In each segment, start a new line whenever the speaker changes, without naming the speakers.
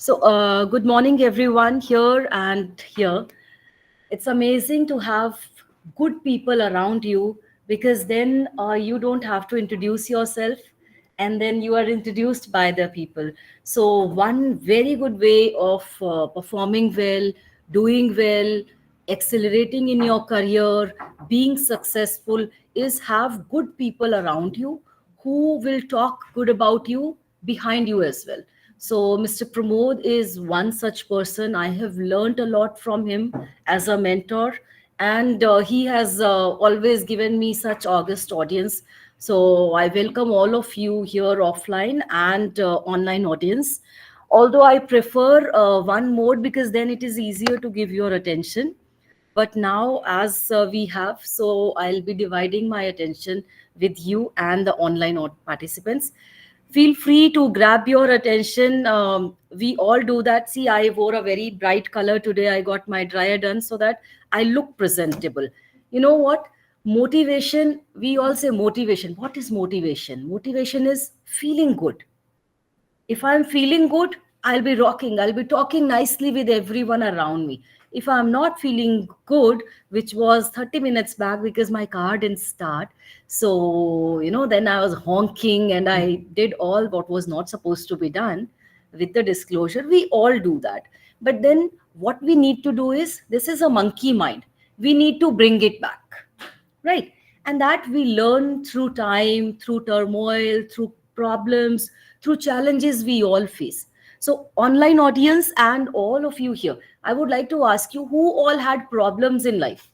Good morning, everyone, here and here. It's amazing to have good people around you because then you don't have to introduce yourself and then you are introduced by the people. So, one very good way of performing well, doing well, accelerating in your career, being successful is have good people around you who will talk good about you behind you as well. So, Mr. Pramod is one such person. I have learned a lot from him as a mentor, and he has always given me such august audience. So, I welcome all of you here offline and online audience. Although I prefer one mode because then it is easier to give your attention, but now as we have, so I'll be dividing my attention with you and the online participants. Feel free to grab your attention. We all do that. See, I wore a very bright color today. I got my dryer done so that I look presentable. You know what? Motivation, we all say motivation. What is motivation? Motivation is feeling good. If I'm feeling good, I'll be rocking. I'll be talking nicely with everyone around me. If I'm not feeling good, which was 30 minutes back because my car didn't start, then I was honking and I did all what was not supposed to be done with the disclosure. We all do that. But then what we need to do is this is a monkey mind. We need to bring it back, right? And that we learn through time, through turmoil, through problems, through challenges we all face. So online audience and all of you here, I would like to ask you who all had problems in life.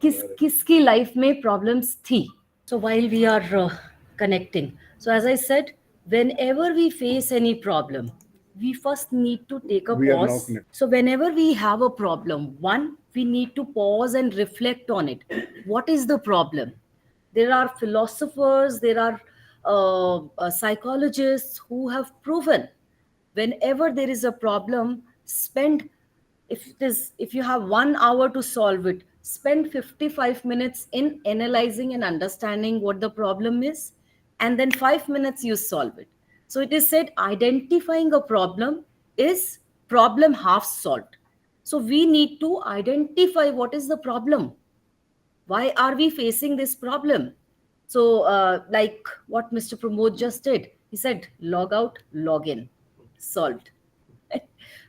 किसकी life में problems थी. So while we are connecting, so as I said, whenever we face any problem, we first need to take a
We are now
pause.
connected.
So whenever we have a problem, one, we need to pause and reflect on it. What is the problem? There are philosophers, there are psychologists who have proven whenever there is a problem, spend, if you have 1 hour to solve it, spend 55 minutes in analyzing and understanding what the problem is, and then 5 minutes you solve it. So it is said identifying a problem is problem half solved. So we need to identify what is the problem. Why are we facing this problem? So like what Mr. Pramod just did, he said log out, log in, solved.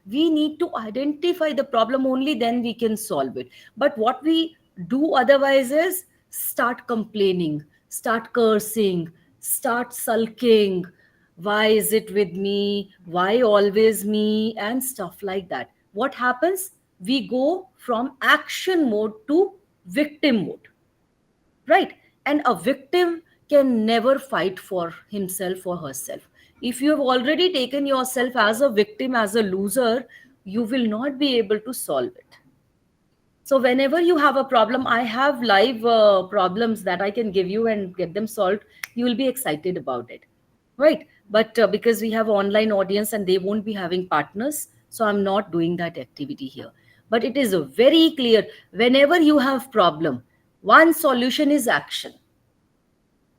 We need to identify the problem, only then we can solve it. But what we do otherwise is start complaining, start cursing, start sulking. Why is it with me? Why always me? And stuff like that. What happens? We go from action mode to victim mode, right? And a victim can never fight for himself or herself. If you have already taken yourself as a victim, as a loser, you will not be able to solve it. So whenever you have a problem, I have live problems that I can give you and get them solved. You will be excited about it, right? But because we have online audience and they won't be having partners, so I'm not doing that activity here. But it is a very clear, whenever you have problem, one solution is action.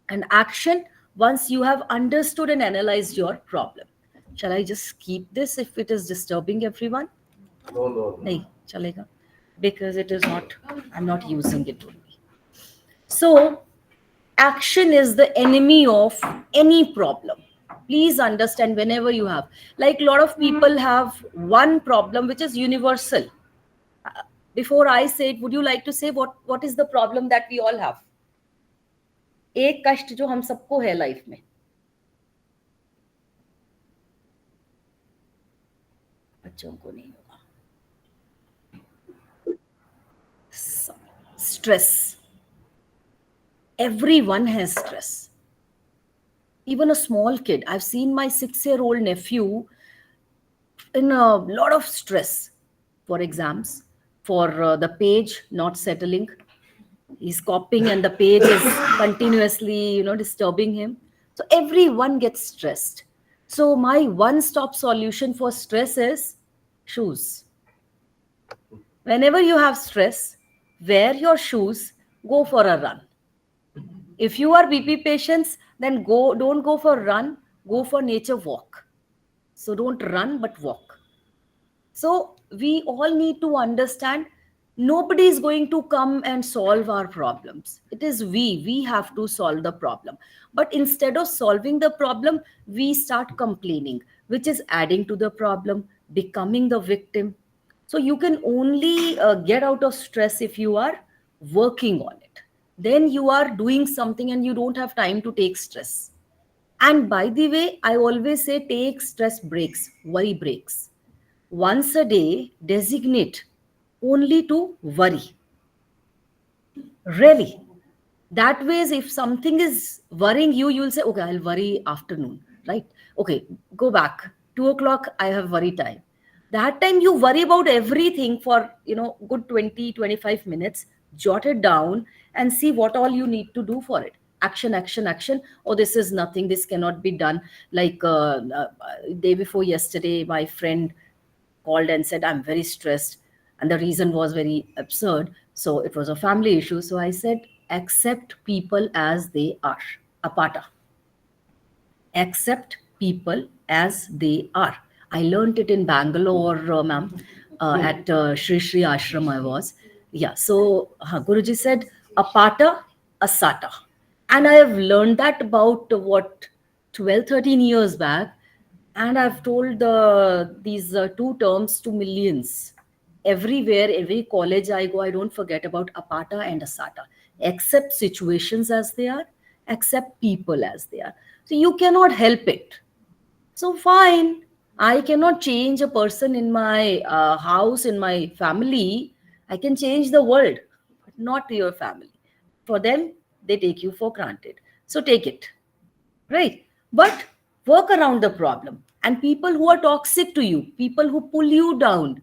And action, once you have understood and analyzed your problem. Shall I just keep this if it is disturbing everyone?
No.
Nahi, chalega. Because it is not, I'm not using it only. So, action is the enemy of any problem. Please understand whenever you have. Like a lot of people have one problem which is universal. Before I say it, would you like to say what is the problem that we all have? एक कष्ट जो हम सबको है life में. बच्चों को नहीं होगा. Stress. Everyone has stress. Even a small kid. I've seen my 6-year-old nephew in a lot of stress for exams, for the page not settling. He's copying and the page is continuously, disturbing him. So everyone gets stressed. So my one-stop solution for stress is shoes. Whenever you have stress, wear your shoes, go for a run. If you are BP patients, then don't go for run, go for nature walk. So don't run, but walk. So we all need to understand nobody is going to come and solve our problems. It is we have to solve the problem. But instead of solving the problem, we start complaining, which is adding to the problem, becoming the victim. So you can only get out of stress if you are working on it. Then you are doing something and you don't have time to take stress. And by the way, I always say take stress breaks, worry breaks. Once a day, designate only to worry. Really. That ways, if something is worrying you, you'll say, okay, I'll worry afternoon, right? Okay, go back. 2 o'clock, I have worry time. That time you worry about everything for, good 20, 25 minutes, jot it down and see what all you need to do for it. Action, action, action. Oh, this is nothing. This cannot be done. Like day before yesterday, my friend called and said, I'm very stressed. And the reason was very absurd. So it was a family issue. So I said, accept people as they are. Apata. Accept people as they are. I learned it in Bangalore, ma'am, at Shri Shri Ashram I was. Yeah, so Guruji said, apata, asata. And I have learned that about 12, 13 years back. And I've told these two terms to millions. Everywhere, every college I go, I don't forget about apata and asata. Accept situations as they are, accept people as they are. So you cannot help it. So fine, I cannot change a person in my house, in my family. I can change the world, but not your family. For them, they take you for granted. So take it, right? But work around the problem. And people who are toxic to you, people who pull you down,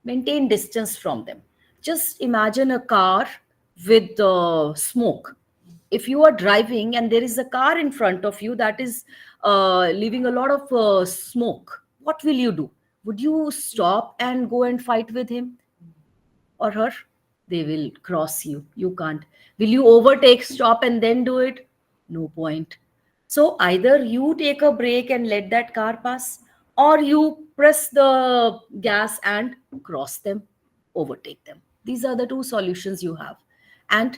maintain distance from them. Just imagine a car with smoke. If you are driving and there is a car in front of you that is leaving a lot of smoke, what will you do? Would you stop and go and fight with him or her? They will cross you. You can't. Will you overtake, stop, and then do it? No point. So either you take a break and let that car pass, or you press the gas and cross them, overtake them. These are the two solutions you have. And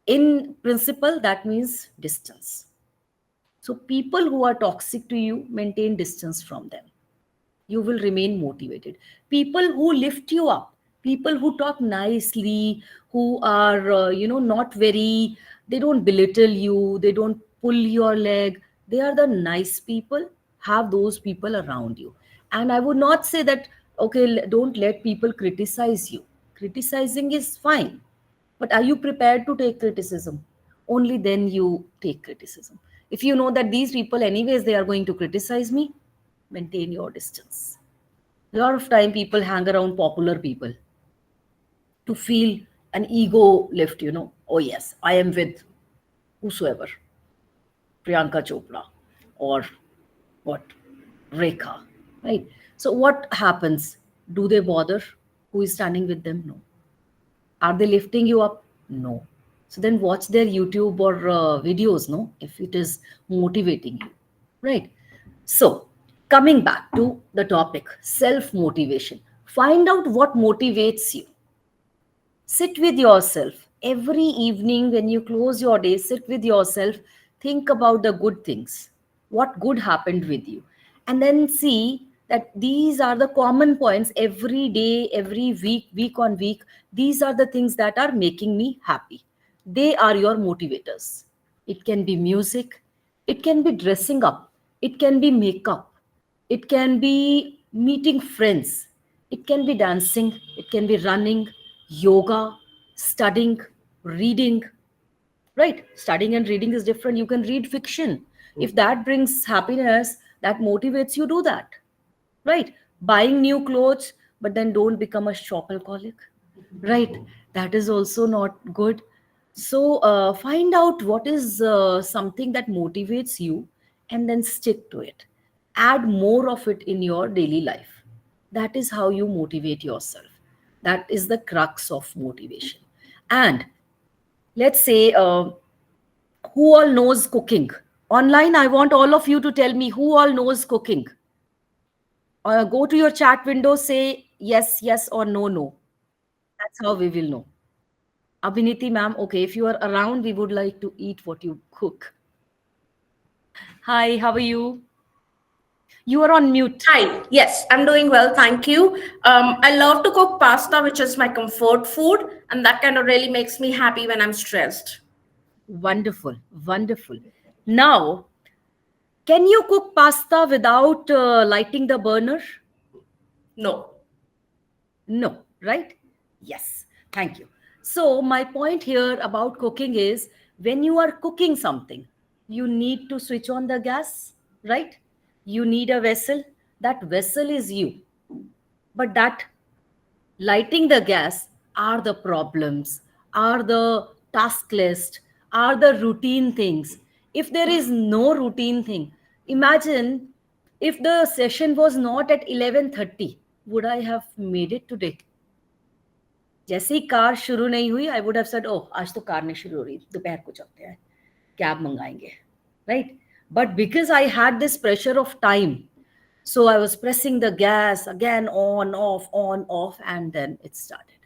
in principle, that means distance. So people who are toxic to you, maintain distance from them. You will remain motivated. People who lift you up, people who talk nicely, who are not very, they don't belittle you, they don't pull your leg, they are the nice people. Have those people around you. And I would not say that, okay, don't let people criticize you. Criticizing is fine, but are you prepared to take criticism? Only then you take criticism. If you know that these people anyways they are going to criticize me, maintain your distance. A lot of time people hang around popular people to feel an ego lift, oh yes, I am with whosoever, Priyanka Chopra or what, Rekha, right? So what happens? Do they bother who is standing with them? No. Are they lifting you up? No. So then watch their YouTube or videos, no, if it is motivating you, right? So coming back to the topic, self motivation. Find out what motivates you. Sit with yourself every evening when you close your day. Sit with yourself, think about the good things, what good happened with you, and then see that these are the common points every day, every week, week on week. These are the things that are making me happy. They are your motivators. It can be music, it can be dressing up, it can be makeup, it can be meeting friends, it can be dancing, it can be running, yoga, studying, reading, right? Studying and reading is different. You can read fiction. If that brings happiness, that motivates you, do that, right? Buying new clothes, but then don't become a shopaholic, right? That is also not good. So find out what is something that motivates you and then stick to it. Add more of it in your daily life. That is how you motivate yourself. That is the crux of motivation. And let's say, who all knows cooking? Online, I want all of you to tell me who all knows cooking. Go to your chat window, say yes, yes, or no, no. That's how we will know. Abhiniti ma'am, okay, if you are around, we would like to eat what you cook. Hi, how are you? You are on mute.
Hi, yes, I'm doing well, thank you. I love to cook pasta, which is my comfort food, and that kind of really makes me happy when I'm stressed.
Wonderful, wonderful. Now, can you cook pasta without lighting the burner?
No.
No, right? Yes, thank you. So, my point here about cooking is when you are cooking something, you need to switch on the gas, right? You need a vessel. That vessel is you. But that lighting the gas are the problems, are the task list, are the routine things. If there is no routine thing, imagine if the session was not at 11:30, would I have made it today? जैसे ही car शुरू नहीं हुई I would have said ओह आज तो car नहीं शुरू हो रही दोपहर को चलते हैं कैब मंगाएंगे right but because I had this pressure of time so I was pressing the gas again, on off, and then it started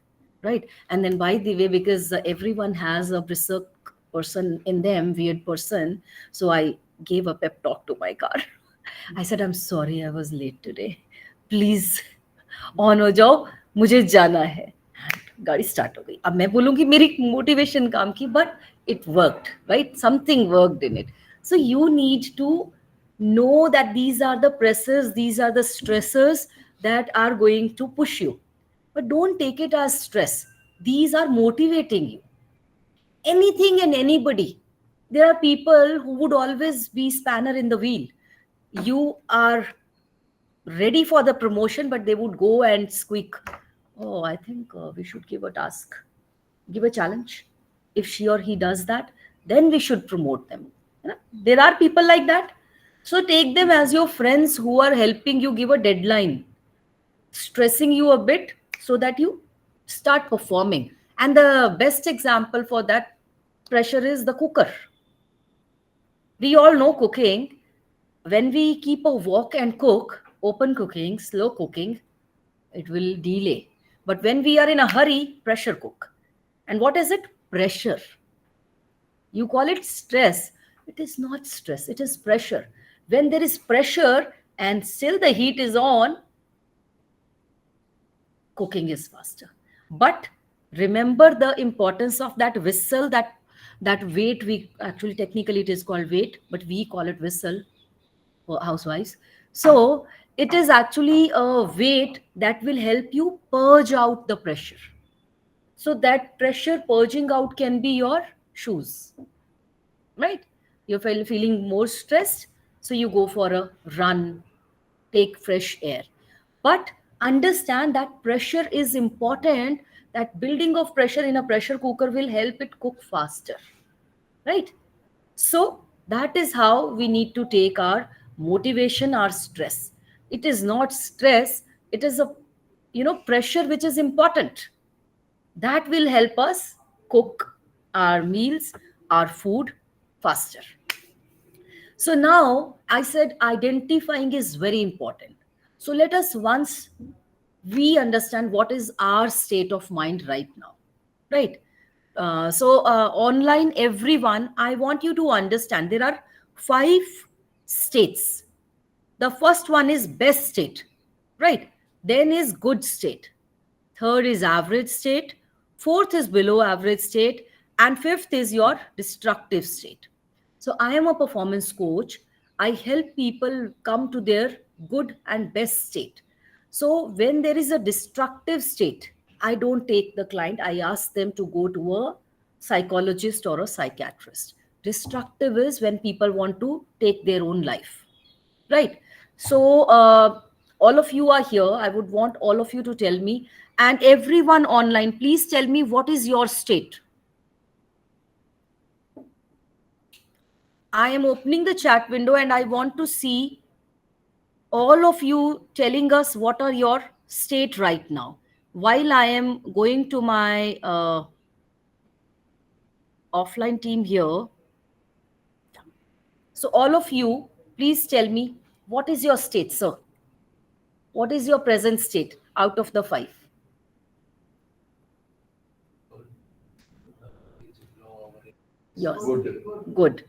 right. And then by the way, because everyone has a berserk person in them, weird person, so I gave a pep talk to my car. I said, I'm sorry I was late today, please on हो जाओ, मुझे जाना है. गाड़ी start हो गई. अब मैं बोलूंगी मेरी मोटिवेशन काम की, but it worked right, something worked in it. So you need to know that these are the presses, these are the stressors that are going to push you, but don't take it as stress. These are motivating you. Anything and anybody. There are people who would always be spanner in the wheel. You are ready for the promotion, but they would go and squeak. Oh, I think we should give a task, give a challenge. If she or he does that, then we should promote them. You know? There are people like that. So take them as your friends who are helping you give a deadline, stressing you a bit so that you start performing. And the best example for that pressure is the cooker. We all know cooking. When we keep a wok and cook, open cooking, slow cooking, it will delay. But when we are in a hurry, pressure cook. And what is it? Pressure. You call it stress. It is not stress, it is pressure. When there is pressure and still the heat is on, cooking is faster. But remember the importance of that whistle, that weight. We actually, technically it is called weight, but we call it whistle for housewives. So it is actually a weight that will help you purge out the pressure. So that pressure purging out can be your shoes, right? You're feeling more stressed, so you go for a run, take fresh air. But understand that pressure is important. That building of pressure in a pressure cooker will help it cook faster, right? So that is how we need to take our motivation, our stress. It is not stress, it is a pressure which is important. That will help us cook our meals, our food faster. So now I said identifying is very important. So let us once we understand what is our state of mind right now, right? Online, everyone, I want you to understand there are five states. The first one is best state, right? Then is good state. Third is average state. Fourth is below average state. And fifth is your destructive state. So I am a performance coach. I help people come to their good and best state. So when there is a destructive state, I don't take the client. I ask them to go to a psychologist or a psychiatrist. Destructive is when people want to take their own life, right? So all of you are here. I would want all of you to tell me, and everyone online, please tell me what is your state. I am opening the chat window and I want to see all of you telling us what are your state right now. While I am going to my offline team here, so all of you, please tell me what is your state, sir. What is your present state out of the five? Yours. Good.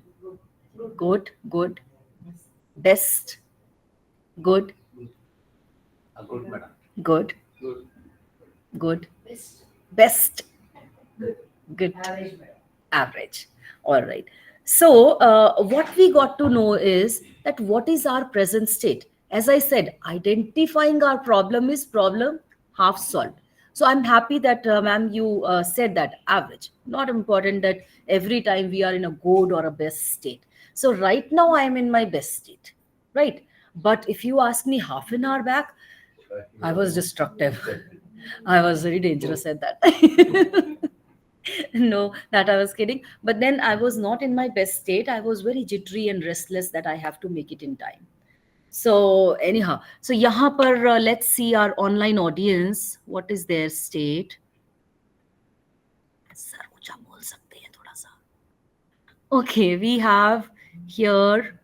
Good. Good. Best. Good. Good. Good. Best. Good. Average. All right. So, what we got to know is that what is our present state? As I said, identifying our problem is problem half solved. So, I'm happy that, ma'am, you said that average. Not important that every time we are in a good or a best state. So, right now, I am in my best state, right? But if you ask me half an hour back, I was destructive. I was very dangerous at that. No, that I was kidding. But then I was not in my best state. I was very jittery and restless that I have to make it in time. So anyhow, so यहाँ पर let's see our online audience. What is their state? Sir ऊंचा बोल सकते हैं थोड़ा सा. Okay, we have here.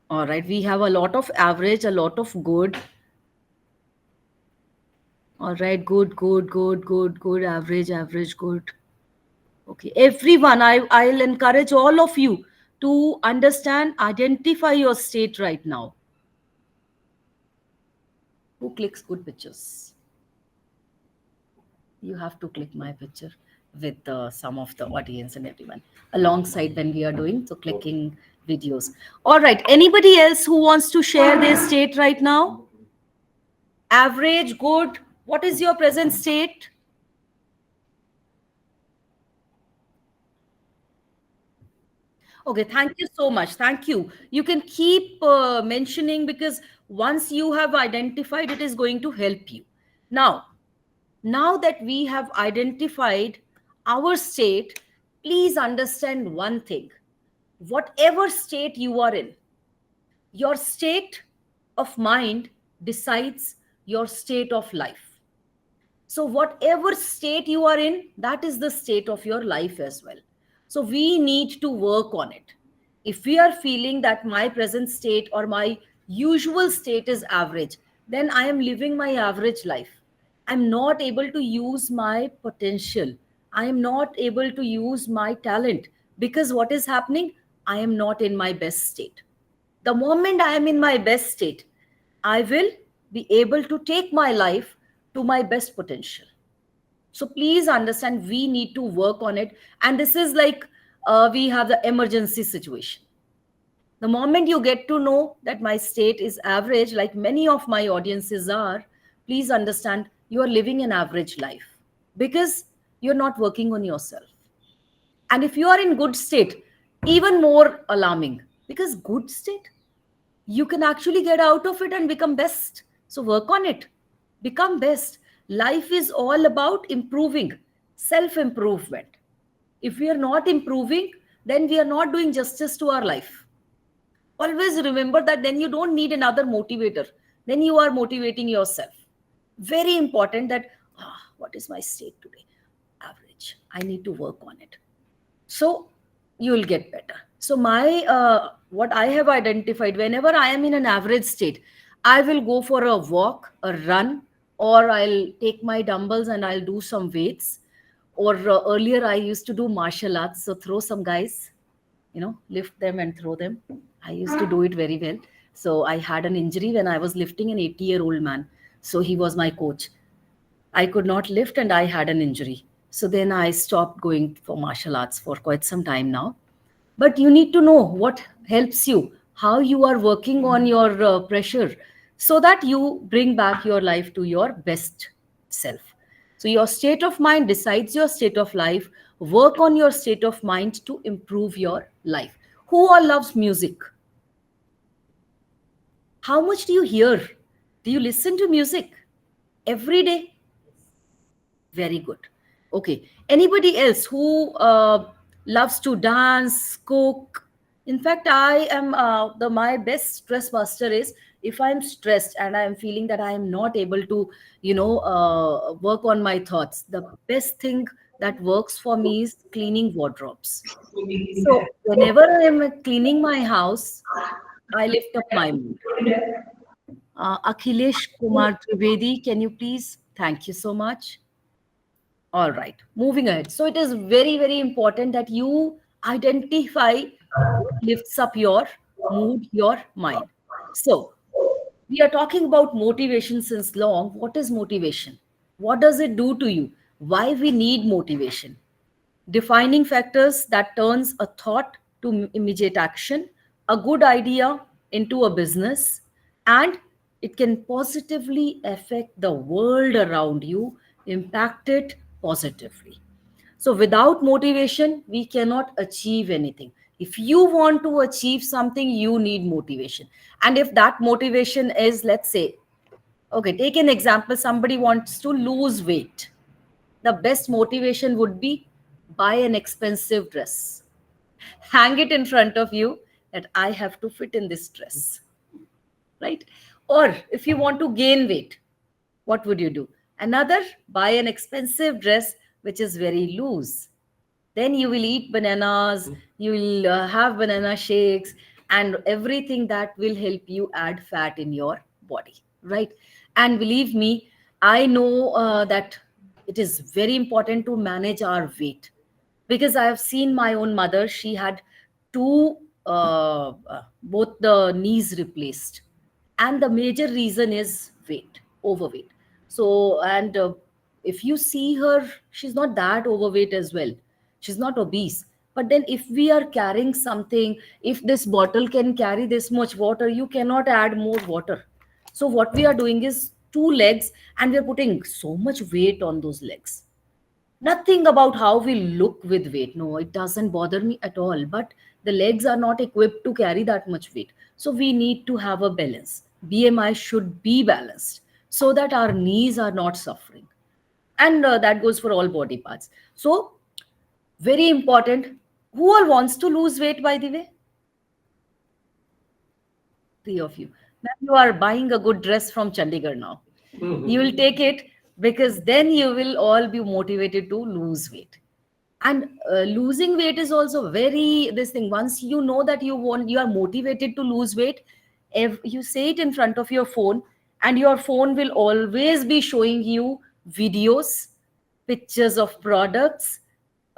All right, we have a lot of average, a lot of good. All right, good, good, good, good, good, average, average, good. Okay, everyone, I'll encourage all of you to understand, identify your state right now. Who clicks good pictures? You have to click my picture with some of the audience and everyone alongside when we are doing so clicking videos. All right, anybody else who wants to share their state right now? Average, good. What is your present state? Okay, thank you so much. Thank you. You can keep mentioning because once you have identified, it is going to help you. Now that we have identified our state, please understand one thing. Whatever state you are in, your state of mind decides your state of life. So, whatever state you are in, that is the state of your life as well. So, we need to work on it. If we are feeling that my present state or my usual state is average, then I am living my average life. I'm not able to use my potential. I am not able to use my talent because what is happening? I am not in my best state. The moment I am in my best state, I will be able to take my life to my best potential. So please understand, we need to work on it. And this is like we have the emergency situation. The moment you get to know that my state is average, like many of my audiences are, please understand you are living an average life because you're not working on yourself. And if you are in good state, even more alarming because good state, you can actually get out of it and become best. So work on it. Become best. Life is all about improving, self improvement. If we are not improving, then we are not doing justice to our life. Always remember that then you don't need another motivator. Then you are motivating yourself. Very important that, what is my state today? Average. I need to work on it. So you will get better. So my what I have identified, whenever I am in an average state, I will go for a walk, a run, or I'll take my dumbbells and I'll do some weights. Or earlier I used to do martial arts, so throw some guys, lift them and throw them. I used to do it very well. So I had an injury when I was lifting an 80-year-old man. So he was my coach. I could not lift and I had an injury. So then I stopped going for martial arts for quite some time now. But you need to know what helps you, how you are working on your pressure so that you bring back your life to your best self. So your state of mind decides your state of life. Work on your state of mind to improve your life. Who all loves music? How much do you hear? Do you listen to music every day? Very good. Okay. Anybody else who loves to dance, cook? In fact, I am the my best stress buster is if I'm stressed and I'm feeling that I am not able to, work on my thoughts. The best thing that works for me is cleaning wardrobes. So whenever I am cleaning my house, I lift up my mood. Akhilesh Kumar Trivedi, can you please? Thank you so much. All right, moving ahead. So it is very, very important that you identify what lifts up your mood, your mind. So we are talking about motivation since long. What is motivation? What does it do to you? Why we need motivation? Defining factors that turns a thought to immediate action, a good idea into a business, and it can positively affect the world around you, impact it positively. So without motivation we cannot achieve anything. If you want to achieve something, you need motivation. And if that motivation is, let's say, okay, take an example, somebody wants to lose weight, the best motivation would be buy an expensive dress, hang it in front of you that I have to fit in this dress, right? Or if you want to gain weight, what would you do? Another, buy an expensive dress which is very loose. Then you will eat bananas, you will have banana shakes, and everything that will help you add fat in your body, right? And believe me, I know that it is very important to manage our weight, because I have seen my own mother. She had two, both the knees replaced, and the major reason is weight, overweight. So, and if you see her, she's not that overweight as well. She's not obese. But then, if we are carrying something, if this bottle can carry this much water, you cannot add more water. So, what we are doing is two legs, and we are putting so much weight on those legs. Nothing about how we look with weight. No, it doesn't bother me at all. But the legs are not equipped to carry that much weight. So we need to have a balance. BMI should be balanced so that our knees are not suffering. And that goes for all body parts. So, very important. Who all wants to lose weight, by the way? Three of you. Now you are buying a good dress from Chandigarh now. You will take it, because then you will all be motivated to lose weight. And losing weight is also very this thing. Once you know that you are motivated to lose weight, if you say it in front of your phone, and your phone will always be showing you videos, pictures of products,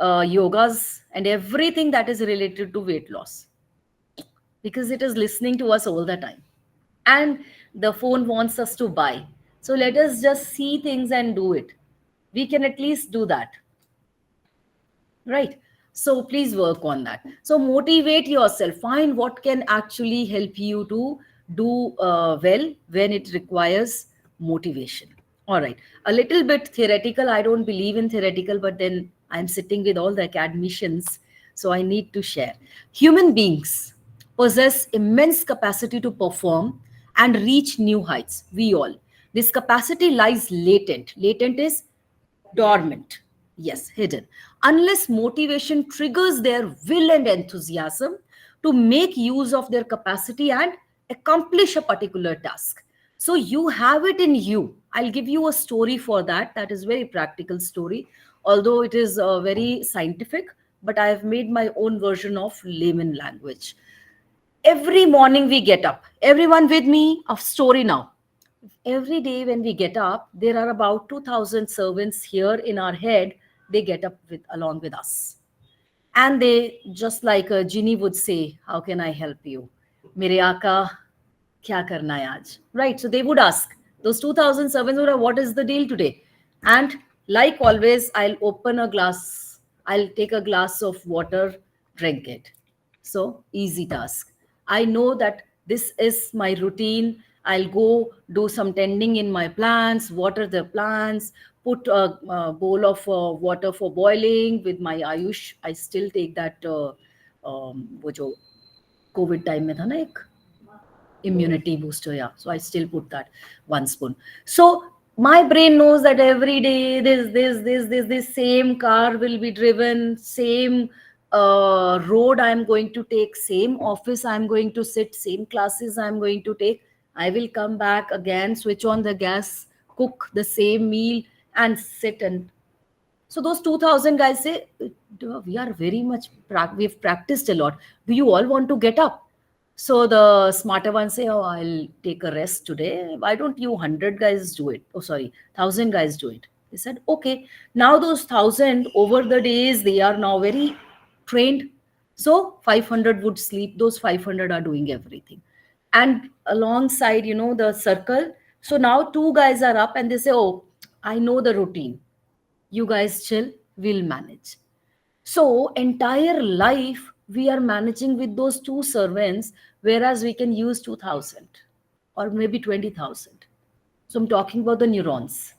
yogas, and everything that is related to weight loss, because it is listening to us all the time, and the phone wants us to buy. So let us just see things and do it. We can at least do that, right? So please work on that. So motivate yourself, find what can actually help you to do well when it requires motivation. All right, a little bit theoretical. I don't believe in theoretical, but then I'm sitting with all the academicians, so I need to share. Human beings possess immense capacity to perform and reach new heights. We all, this capacity lies latent. Latent is dormant, yes, hidden. Unless motivation triggers their will and enthusiasm to make use of their capacity and accomplish a particular task. So you have it in you. I'll give you a story for that. That is very practical story, although it is very scientific, but I have made my own version of layman language. Every morning we get up. Everyone with me, of story now. Every day when we get up, there are about 2000 servants here in our head. They get up with along with us, and they, just like a genie would say, how can I help you, mere aaka, kya karna hai aaj, right? So they would ask, those 2000 servants would have, what is the deal today? And like always, I'll open a glass, I'll take a glass of water, drink it. So easy task. I know that this is my routine. I'll go do some tending in my plants, water the plants, put a bowl of water for boiling with my Ayush. I still take that वो जो Covid time में था ना एक immunity booster, yeah, so I still put that 1 spoon. So my brain knows that every day this same car will be driven, same road I'm going to take, same office I'm going to sit, same classes I'm going to take. I will come back again, switch on the gas, cook the same meal, and sit. And so those 2000 guys say, we are very much we've practiced a lot, do you all want to get up? So the smarter ones say, "Oh, I'll take a rest today. Why don't you 100 guys do it? Oh, sorry, 1,000 guys do it." They said, "Okay." Now those 1,000 over the days they are now very trained. So 500 would sleep. Those 500 are doing everything, and alongside, the circle. So now two guys are up and they say, "Oh, I know the routine. You guys chill. We'll manage." So, entire life we are managing with those two servants, whereas we can use 2,000 or maybe 20,000. So, I'm talking about the neurons.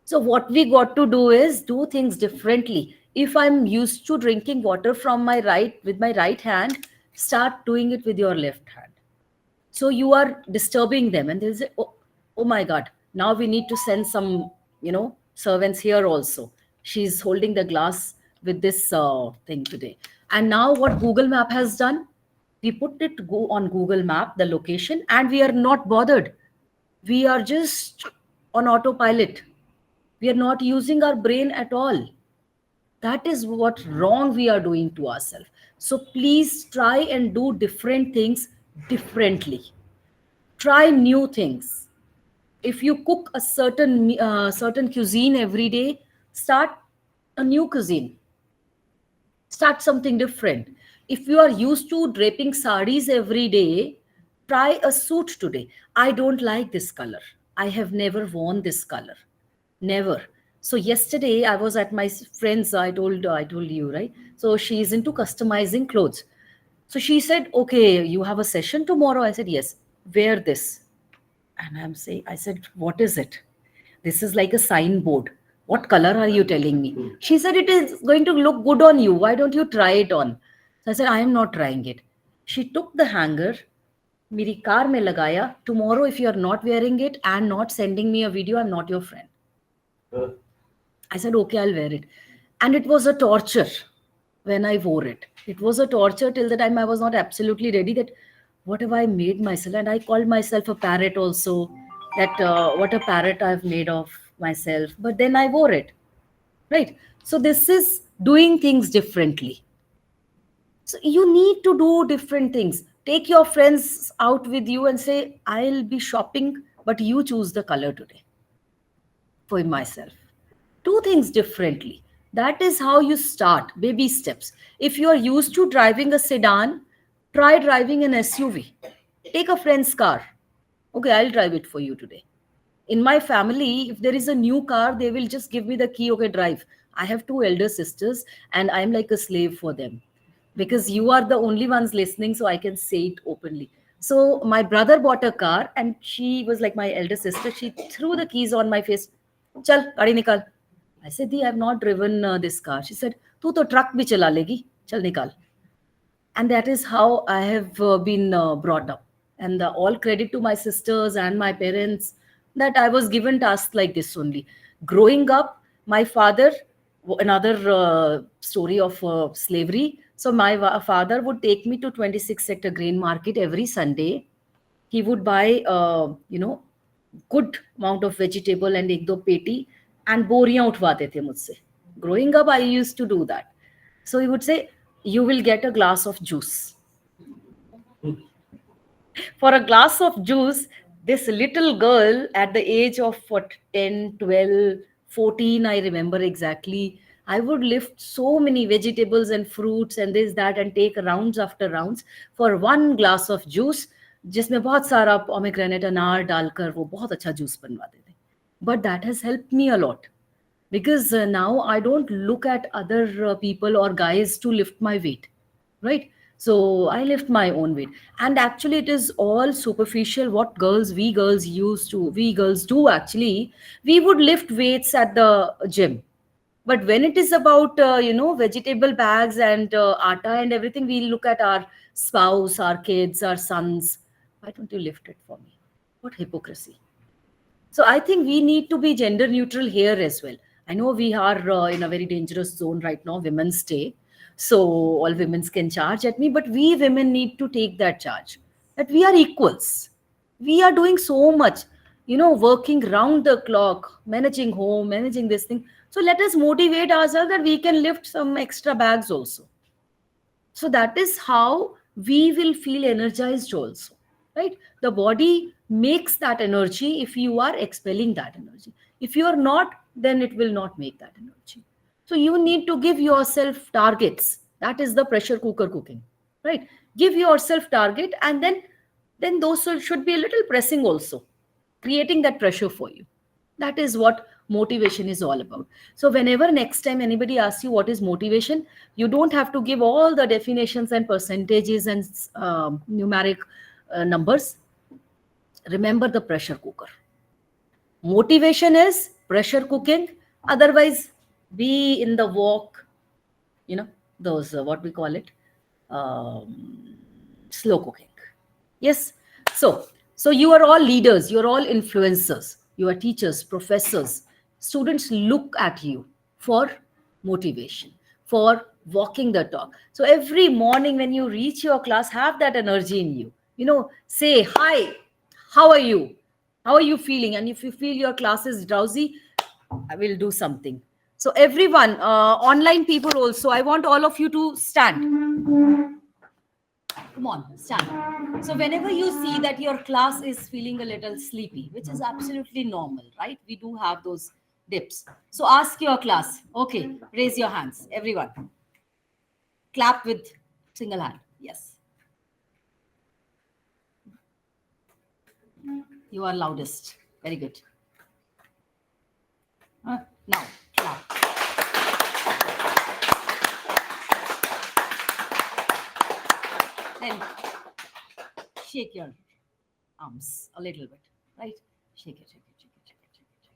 So, what we got to do is do things differently. If I'm used to drinking water from my right with my right hand, start doing it with your left hand. So you are disturbing them, and they'll say, oh my God, now we need to send some, servants here also. She's holding the glass with this thing today. And now what Google Map has done, we put it go on Google Map, the location, and we are not bothered. We are just on autopilot. We are not using our brain at all. That is what wrong we are doing to ourselves. So please try and do different things differently. Try new things. If you cook a certain cuisine every day, start a new cuisine. Start something different. If you are used to draping saris every day, try a suit today. I don't like this color. I have never worn this color. Never. So yesterday I was at my friend's. I told you, right? So she's into customizing clothes. So she said, "Okay, you have a session tomorrow." I said, "Yes." "Wear this." And I said, "What is it?" "This is like a signboard." "What color are you telling me?" She said, "It is going to look good on you. Why don't you try it on?" So I said, "I am not trying it." She took the hanger, मेरी car में लगाया. "Tomorrow, if you are not wearing it and not sending me a video, I'm not your friend." I said, "Okay, I'll wear it." And it was a torture when I wore it. It was a torture till the time I was not absolutely ready that what have I made myself? And I called myself a parrot also, that what a parrot I've made of myself. But then I wore it, right? So this is doing things differently. So you need to do different things. Take your friends out with you and say, "I'll be shopping, but you choose the color today for myself." Do things differently. That is how you start, baby steps. If you are used to driving a sedan, try driving an SUV. Take a friend's car. "Okay, I'll drive it for you today." In my family, if there is a new car, they will just give me the key. "Okay, drive." I have two elder sisters, and I'm like a slave for them because you are the only ones listening, so I can say it openly. So my brother bought a car, and she was like my elder sister. She threw the keys on my face. "Chal, gaadi nikal." I said, "Di, I've not driven this car." She said, "Tu to truck bhi chala legi. Chal nikal." And that is how I have been brought up. And all credit to my sisters and my parents that I was given tasks like this only. Growing up, my father, another story of slavery. So my father would take me to 26 sector grain market every Sunday. He would buy, good amount of vegetable and एक दो पेटी and बोरियां उठवाते थे मुझसे. Growing up, I used to do that. So he would say, "You will get a glass of juice." For a glass of juice, this little girl at the age of what, 10, 12, 14, I remember exactly, I would lift so many vegetables and fruits and this, that, and take rounds after rounds for one glass of juice, जिसमें बहुत सारा pomegranate अनार डालकर वो बहुत अच्छा juice बनवाते थे. But that has helped me a lot because now I don't look at other people or guys to lift my weight, right? So I lift my own weight. And actually it is all superficial. What we girls do actually, we would lift weights at the gym. But when it is about vegetable bags and atta and everything, we look at our spouse, our kids, our sons. Why don't you lift it for me? What hypocrisy. So I think we need to be gender neutral here as well. I know we are in a very dangerous zone right now, Women's Day. So all women can charge at me, but we women need to take that charge. That we are equals. We are doing so much, working round the clock, managing home, managing this thing. So let us motivate ourselves that we can lift some extra bags also. So that is how we will feel energized also, right? The body makes that energy if you are expelling that energy. If you are not, then it will not make that energy. So you need to give yourself targets. That is the pressure cooker cooking, right? Give yourself target, and then those should be a little pressing also, creating that pressure for you. That is what motivation is all about. So whenever next time anybody asks you what is motivation, you don't have to give all the definitions and percentages and numeric numbers. Remember the pressure cooker. Motivation is pressure cooking. Otherwise, be in the walk, those what we call it, um, slow cooking. Yes. So you are all leaders, you're all influencers, you are teachers, professors. Students look at you for motivation, for walking the talk. So every morning when you reach your class, have that energy in you. Say hi, how are you, how are you feeling? And if you feel your class is drowsy, I will do something. So everyone, online people also, I want all of you to stand. Come on, stand. So whenever you see that your class is feeling a little sleepy, which is absolutely normal, right? We do have those dips. So ask your class. Okay, raise your hands, everyone. Clap with single hand. Yes, you are loudest. Very good. Now, clap. Then shake your arms a little bit, right? Shake it, shake it, shake it, shake it, shake it,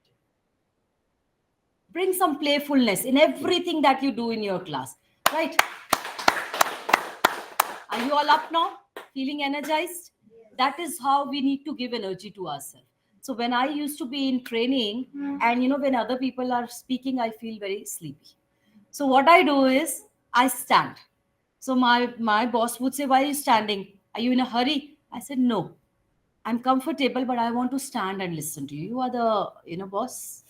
shake it. Bring some playfulness in everything that you do in your class, right? Are you all up now? Feeling energized? That is how we need to give energy to ourselves. So when I used to be in training, and when other people are speaking, I feel very sleepy. So what I do is I stand. So my boss would say, "Why are you standing? Are you in a hurry?" I said, "No, I'm comfortable, but I want to stand and listen to you. You are the boss."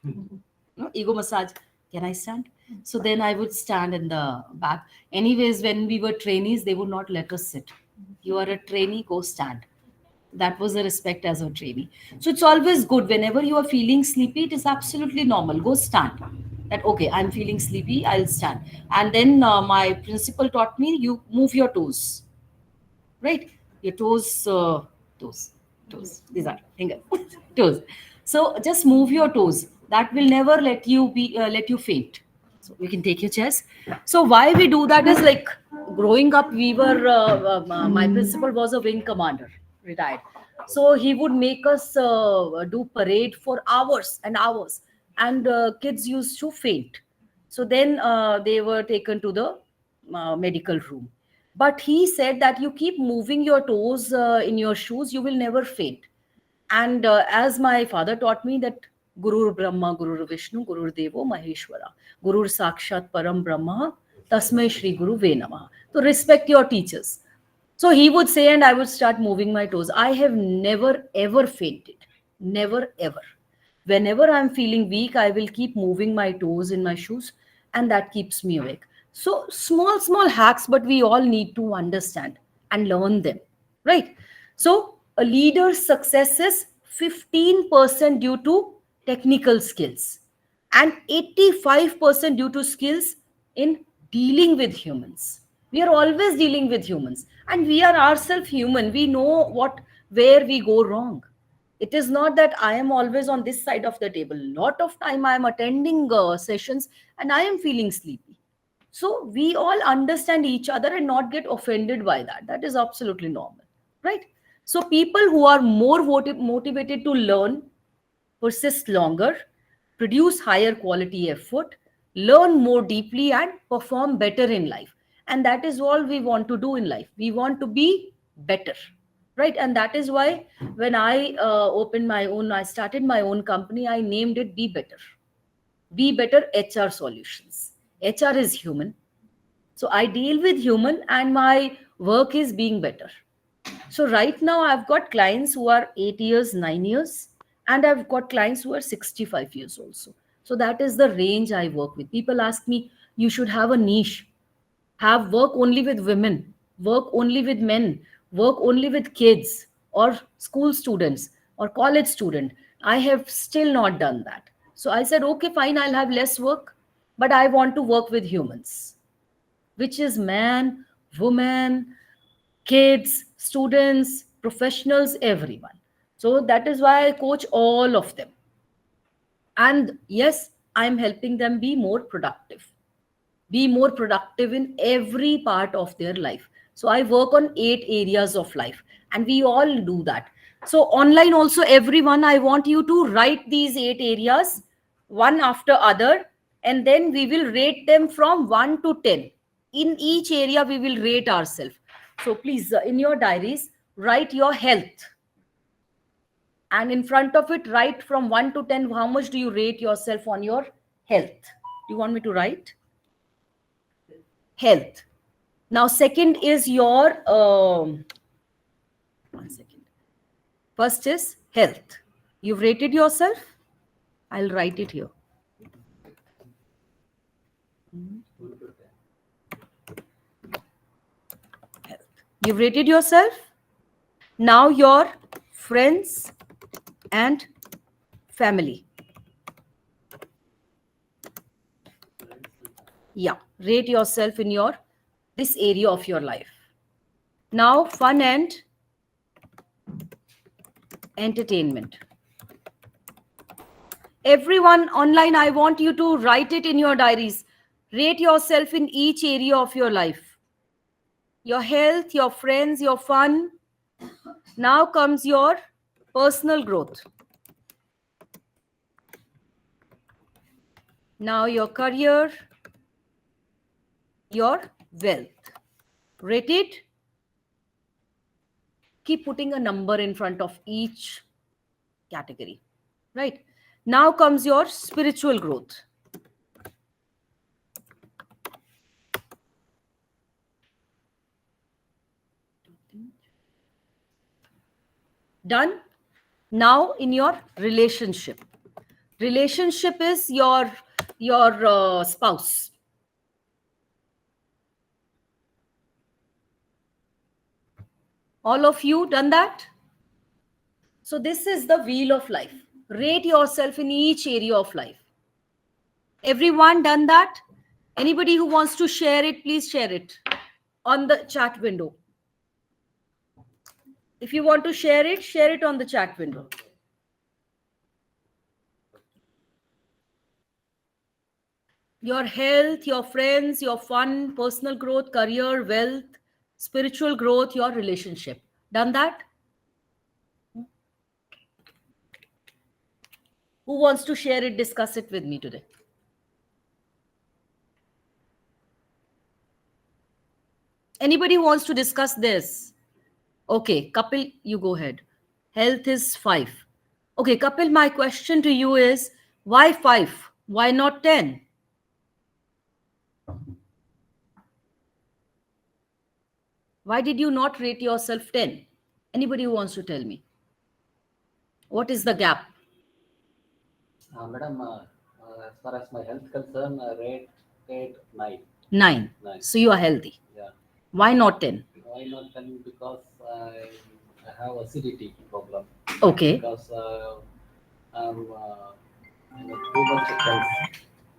No, ego massage. Can I stand? So then I would stand in the back. Anyways, when we were trainees, they would not let us sit. You are a trainee, go stand. That was a respect as a trainee. So it's always good whenever you are feeling sleepy, it is absolutely normal. Go stand. That okay, I'm feeling sleepy, I'll stand. And then my principal taught me, you move your toes, right? Your toes, toes. These are finger, toes. So just move your toes. That will never let you faint. So you can take your chairs. So why we do that is like growing up, we were my principal was a wing commander, retired. So he would make us do parade for hours and hours, and kids used to faint. So then they were taken to the medical room. But he said that you keep moving your toes in your shoes, you will never faint. And as my father taught me that Guru Brahma, Guru Vishnu, Guru Devo Maheshwara, Guru Sakshat Param Brahma, Tasmai Shri Guru Ve Namaha. So respect your teachers. So he would say, and I would start moving my toes. I have never ever fainted. Never ever. Whenever I'm feeling weak, I will keep moving my toes in my shoes, and that keeps me awake. So small, small hacks, but we all need to understand and learn them, right? So a leader's success is 15% due to technical skills and 85% due to skills in dealing with humans. We are always dealing with humans, and we are ourselves human. We know where we go wrong. It is not that I am always on this side of the table. Lot of time I am attending sessions and I am feeling sleepy. So we all understand each other and not get offended by that. That is absolutely normal, right? So people who are more motivated to learn persist longer, produce higher quality effort, learn more deeply, and perform better in life. And that is all we want to do in life. We want to be better, right? And that is why when I I started my own company, I named it Be Better. Be Better HR Solutions. HR is human. So I deal with human, and my work is being better. So right now I've got clients who are 8 years, 9 years, and I've got clients who are 65 years also. So that is the range I work with. People ask me, you should have a niche, have work only with women. work only with men, work only with kids or school students or college student. I have still not done that. So I said, okay, fine, I'll have less work, but I want to work with humans, which is man, woman, kids, students, professionals, everyone. So that is why I coach all of them. And yes, I'm helping them be more productive in every part of their life. So I work on 8 areas of life, and we all do that. So online also, everyone, I want you to write these 8 areas one after other, and then we will rate them from 1 to 10. In each area we will rate ourselves. So please, in your diaries, write your health, and in front of it write from 1 to 10, how much do you rate yourself on your health. Do you want me to write? Health. Now second is your 1 second. First is health. You've rated yourself. I'll write it here. Health. You've rated yourself. Now your friends and family. Yeah, rate yourself in your this area of your life. Now fun and entertainment. Everyone online, I want you to write it in your diaries. Rate yourself in each area of your life. Your health, your friends, your fun. Now comes your personal growth. Now your career, your wealth. Rate it. Keep putting a number in front of each category. Right? Now comes your spiritual growth. Done? Now in your relationship. Relationship is your spouse. All of you done that? So this is the wheel of life. Rate yourself in each area of life. Everyone done that? Anybody who wants to share it, please share it on the chat window. If you want to share it on the chat window. Your health, your friends, your fun, personal growth, career, wealth, spiritual growth, your relationship. Done that? Who wants to share it, discuss it with me today? Anybody who wants to discuss this? Okay, Kapil, you go ahead. Health is 5. Okay, Kapil, my question to you is, why 5? Why not 10? Why did you not rate yourself 10? Anybody who wants to tell me? What is the gap?
Madam, as far as my health concern, rate 9.
9.
9.
So you are healthy.
Yeah.
Why not 10?
Why not 10? Because I have acidity problem.
Okay.
Because I'm too much tense.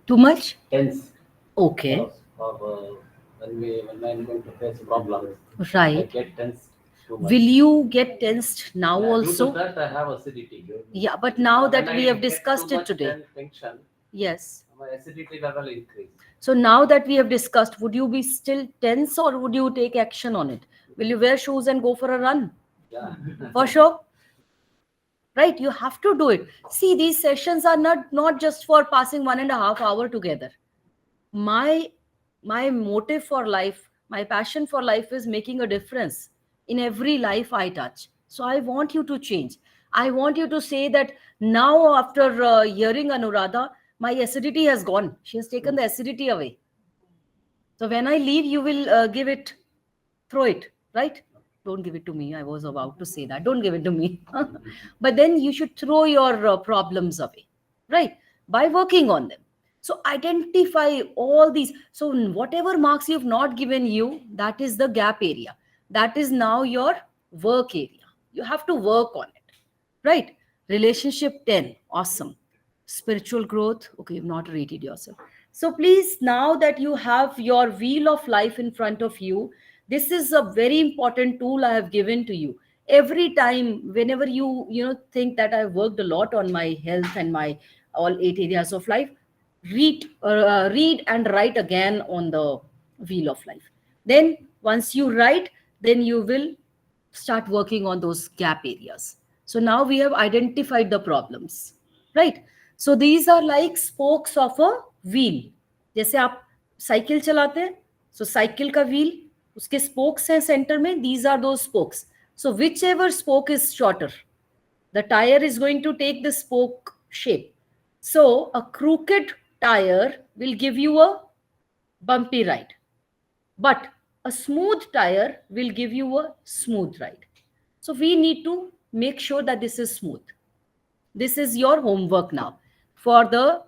Too much?
Tense.
Okay.
For when I'm going to face problems, I
Right.
get tense too much.
Will you get tensed now
Yeah,
also?
due to that, I have acidity.
Yeah, but now that
When
we
I
have
get
discussed
too
it
much
today.
tension,
Yes.
my acidity level increase.
So now that we have discussed, would you be still tense or would you take action on it? Will you wear shoes and go for a run?
Yeah.
For sure. Right? You have to do it. See, these sessions are not just for passing 1.5 hours together. My motive for life, my passion for life is making a difference in every life I touch. So I want you to change. I want you to say that now, after hearing Anuradha, my acidity has gone. She has taken the acidity away. So when I leave, you will give it, throw it, right? Don't give it to me. I was about to say that. Don't give it to me. But then you should throw your problems away, right? By working on them. So identify all these. So whatever marks you've not given you, that is the gap area. That is now your work area. You have to work on it. Right? Relationship 10. Awesome. Spiritual growth. Okay, you've not rated yourself. So please, now that you have your wheel of life in front of you, this is a very important tool I have given to you. Every time, whenever you think that I've worked a lot on my health and my all 8 areas of life, read and write again on the wheel of life. Then once you write, then you will start working on those gap areas. So now we have identified the problems, right? So these are like spokes of a wheel. जैसे आप cycle चलाते हैं, so cycle का wheel, उसके spokes हैं center में, these are those spokes. So whichever spoke is shorter, the tire is going to take the spoke shape. So a crooked tire will give you a bumpy ride, but a smooth tire will give you a smooth ride. So we need to make sure that this is smooth. This is your homework now for the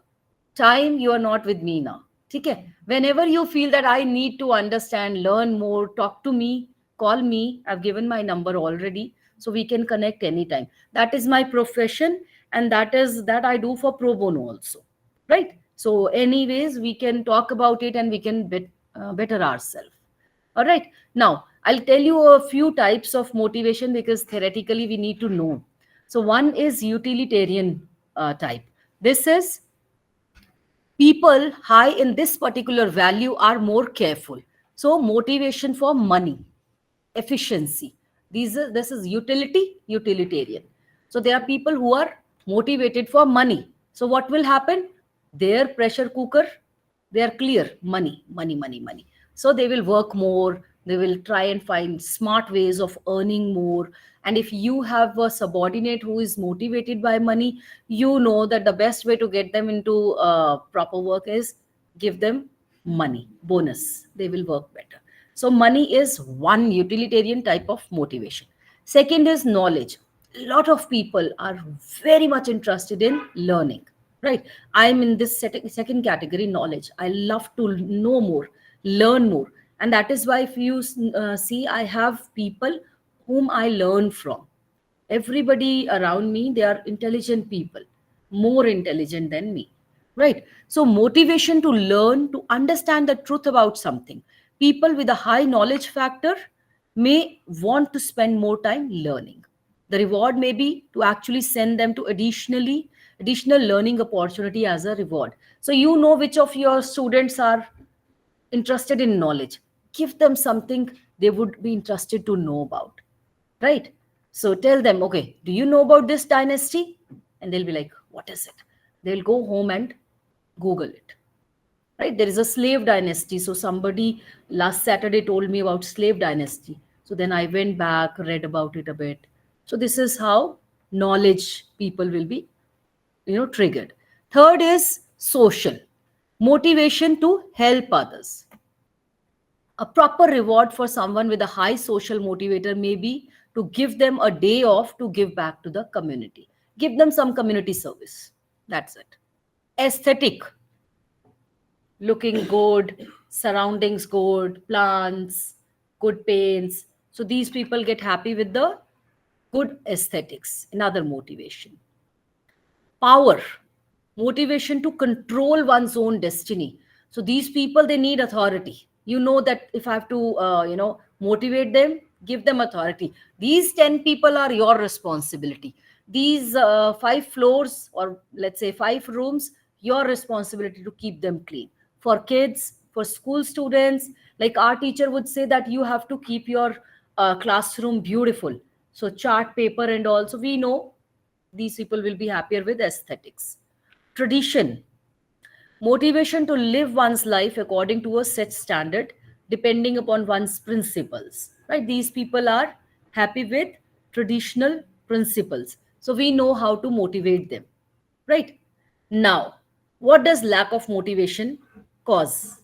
time you are not with me now. Okay? Whenever you feel that I need to understand, learn more, talk to me, call me. I've given my number already, so we can connect anytime. That is my profession, and that is that I do for pro bono also. Right? So, anyways, we can talk about it and we can better ourselves. All right. Now, I'll tell you a few types of motivation because theoretically we need to know. So, one is utilitarian type. This is people high in this particular value are more careful. So, motivation for money, efficiency. This is utilitarian. So, there are people who are motivated for money. So, what will happen? Their pressure cooker, they are clear, money, money, money, money. So they will work more, they will try and find smart ways of earning more. And if you have a subordinate who is motivated by money, you know that the best way to get them into proper work is give them money bonus, they will work better. So money is one utilitarian type of motivation. Second is knowledge. A lot of people are very much interested in learning, right? I'm in this second category, knowledge. I love to know more, learn more. And that is why if you see, I have people whom I learn from. Everybody around me, they are intelligent people, more intelligent than me, right? So motivation to learn, to understand the truth about something. People with a high knowledge factor may want to spend more time learning. The reward may be to actually send them to additional learning opportunity as a reward. So you know which of your students are interested in knowledge, give them something they would be interested to know about, right? So tell them, okay, do you know about this dynasty? And they'll be like, what is it? They'll go home and Google it, right? There is a slave dynasty. So somebody last Saturday told me about slave dynasty. So then I went back, read about it a bit. So this is how knowledge people will be, triggered. Third is social motivation to help others. A proper reward for someone with a high social motivator may be to give them a day off to give back to the community. Give them some community service. That's it. Aesthetic, looking good, surroundings good, plants, good paints. So these people get happy with the good aesthetics. Another motivation. Power, motivation to control one's own destiny. So these people, they need authority. You know that if I have to motivate them, give them authority. These 10 people are your responsibility. These 5 floors, or let's say 5 rooms, your responsibility to keep them clean. For kids, for school students, like our teacher would say that you have to keep your classroom beautiful. So chart paper and all. So we know these people will be happier with aesthetics. Tradition, motivation to live one's life according to a set standard, depending upon one's principles. Right? These people are happy with traditional principles. So we know how to motivate them. Right? Now, what does lack of motivation cause?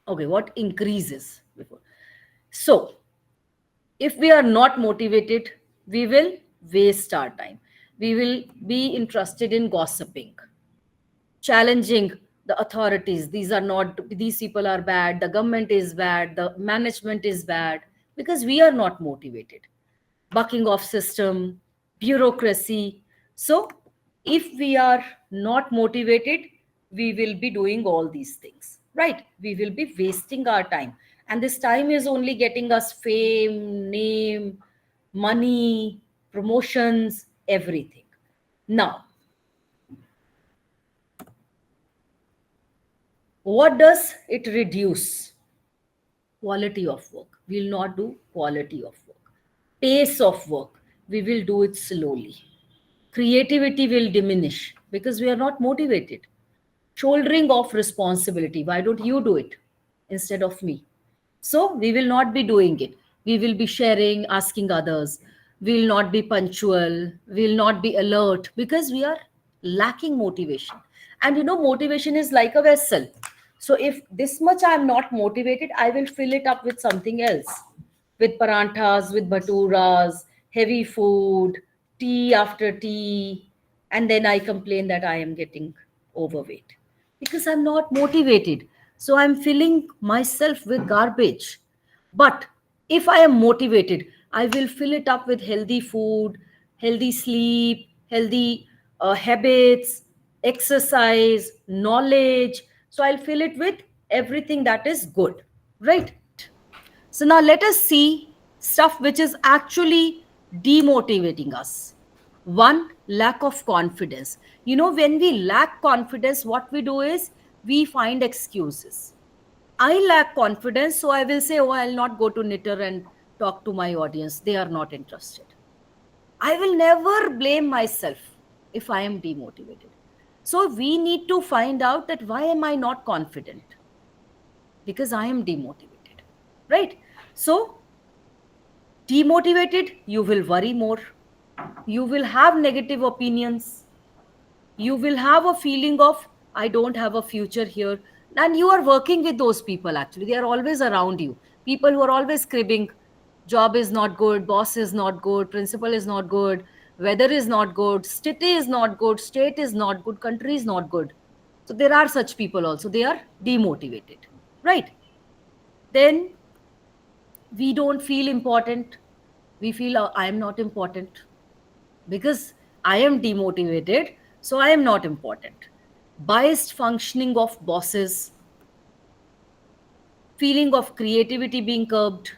Okay, what increases before? So, if we are not motivated, we will waste our time. We will be interested in gossiping, challenging the authorities. These are not, these people are bad, the government is bad, the management is bad, because we are not motivated. Bucking off system, bureaucracy. So if we are not motivated, we will be doing all these things, right? We will be wasting our time, and this time is only getting us fame, name, money, promotions, everything. Now, what does it reduce? Quality of work. We will not do quality of work. Pace of work. We will do it slowly. Creativity will diminish because we are not motivated. Shouldering of responsibility. Why don't you do it instead of me? So we will not be doing it. We will be sharing, asking others. We will not be punctual. We will not be alert because we are lacking motivation. And you know, motivation is like a vessel. So if this much I am not motivated, I will fill it up with something else, with paranthas, with bhaturas, heavy food, tea after tea, and then I complain that I am getting overweight because I'm not motivated. So I'm filling myself with garbage. But if I am motivated, I will fill it up with healthy food, healthy sleep, healthy habits, exercise, knowledge. So I'll fill it with everything that is good, right? So now let us see stuff which is actually demotivating us. One, lack of confidence. You know, when we lack confidence, what we do is we find excuses. I lack confidence, so I will say, oh, I'll not go to Knitter and talk to my audience. They are not interested. I will never blame myself if I am demotivated. So we need to find out that why am I not confident? Because I am demotivated, right? So demotivated, you will worry more. You will have negative opinions. You will have a feeling of, I don't have a future here. And you are working with those people actually. They are always around you. People who are always cribbing, job is not good, boss is not good, principal is not good, weather is not good, city is not good, state is not good, country is not good. So there are such people also. They are demotivated, right? Then we don't feel important. We feel I am not important because I am demotivated, so I am not important. Biased functioning of bosses, feeling of creativity being curbed.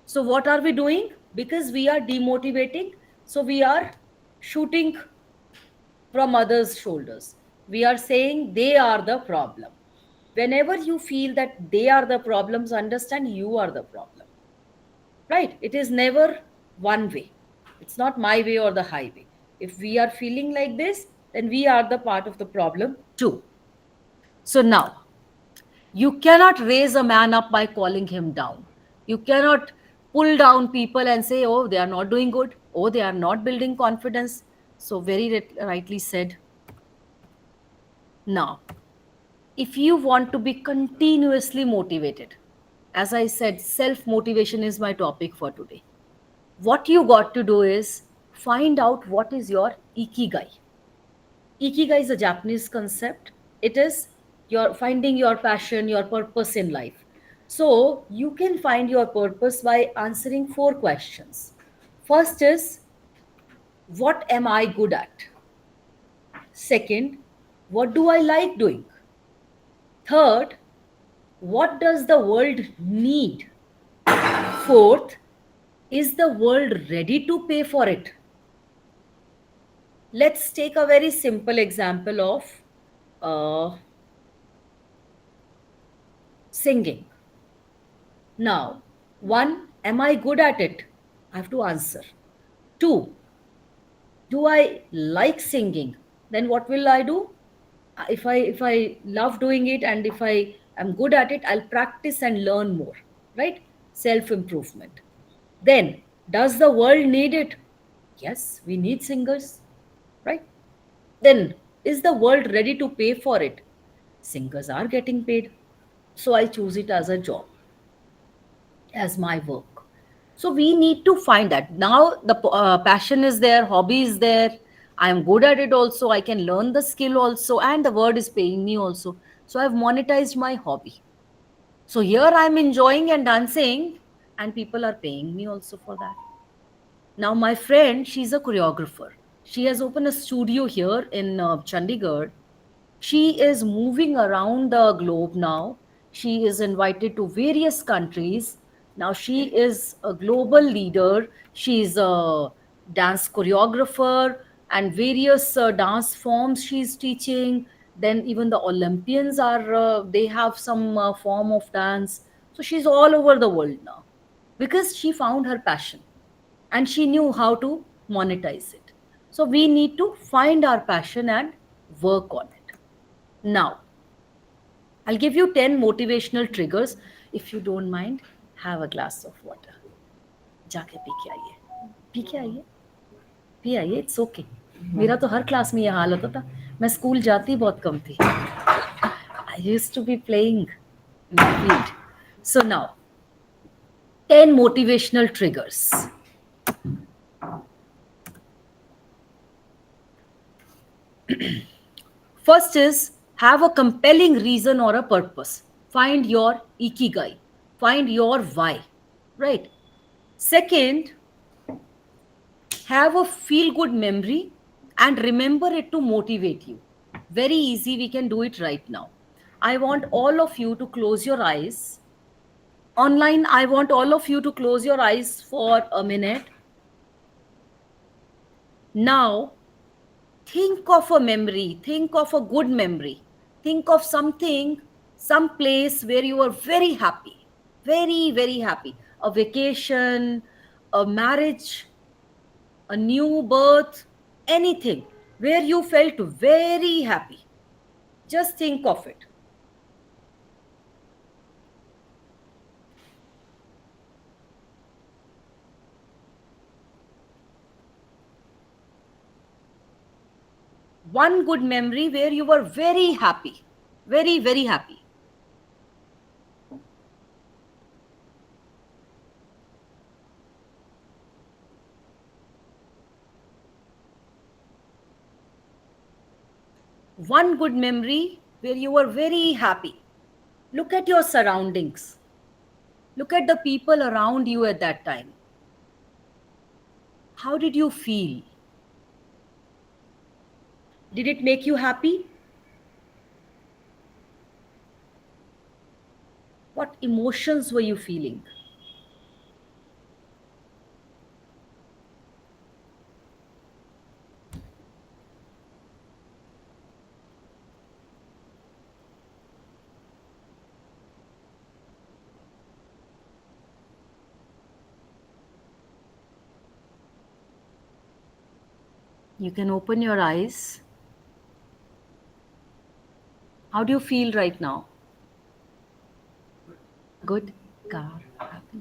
So, what are we doing? Because we are demotivating, so we are shooting from others' shoulders. We are saying they are the problem. Whenever you feel that they are the problems, understand you are the problem, right? It is never one way. It's not my way or the highway. If we are feeling like this, then we are the part of the problem too. So now, you cannot raise a man up by calling him down. You cannot pull down people and say, oh, they are not doing good, oh, they are not building confidence. So very rightly said. Now, if you want to be continuously motivated, as I said, self motivation is my topic for today. What you got to do is find out what is your ikigai. Ikigai is a Japanese concept. It is your finding your passion, your purpose in life. So you can find your purpose by answering four questions. First is, what am I good at? Second, what do I like doing? Third, what does the world need? Fourth, is the world ready to pay for it? Let's take a very simple example of singing. Now, one, am I good at it? I have to answer. Two, do I like singing? Then what will I do? If I love doing it and if I am good at it, I'll practice and learn more, right? Self improvement. Then, does the world need it? Yes, we need singers, right? Then, is the world ready to pay for it? Singers are getting paid. So I choose it as a job, as my work. So we need to find that. Now the passion is there, hobby is there. I am good at it also. I can learn the skill also, and the word is paying me also. So I've monetized my hobby. So here I'm enjoying and dancing, and people are paying me also for that. Now, my friend, she's a choreographer. She has opened a studio here in Chandigarh. She is moving around the globe now. She is invited to various countries. Now, she is a global leader. She is a dance choreographer and various dance forms she's teaching. Then, even the Olympians are, they have some form of dance. So, she's all over the world now because she found her passion and she knew how to monetize it. So we need to find our passion and work on it. Now, I'll give you 10 motivational triggers. If you don't mind, have a glass of water. जाके P के आइए, P के आइए, P आइए, it's okay. मेरा तो हर class में ये हाल होता था। मैं स्कूल जाती बहुत कम थी। I used to be playing in the field. So now, 10 motivational triggers. First is have a compelling reason or a purpose. Find your ikigai. Find your why. Right. Second, have a feel good memory and remember it to motivate you. Very easy. We can do it right now. I want all of you to close your eyes. Online, I want all of you to close your eyes for a minute. Now, think of a memory, think of a good memory, think of something, some place where you were very happy, very, very happy. A vacation, a marriage, a new birth, anything where you felt very happy. Just think of it. One good memory where you were very happy, very, very happy. One good memory where you were very happy. Look at your surroundings. Look at the people around you at that time. How did you feel? Did it make you happy? What emotions were you feeling? You can open your eyes. How do you feel right now? Good? Calm? Happy?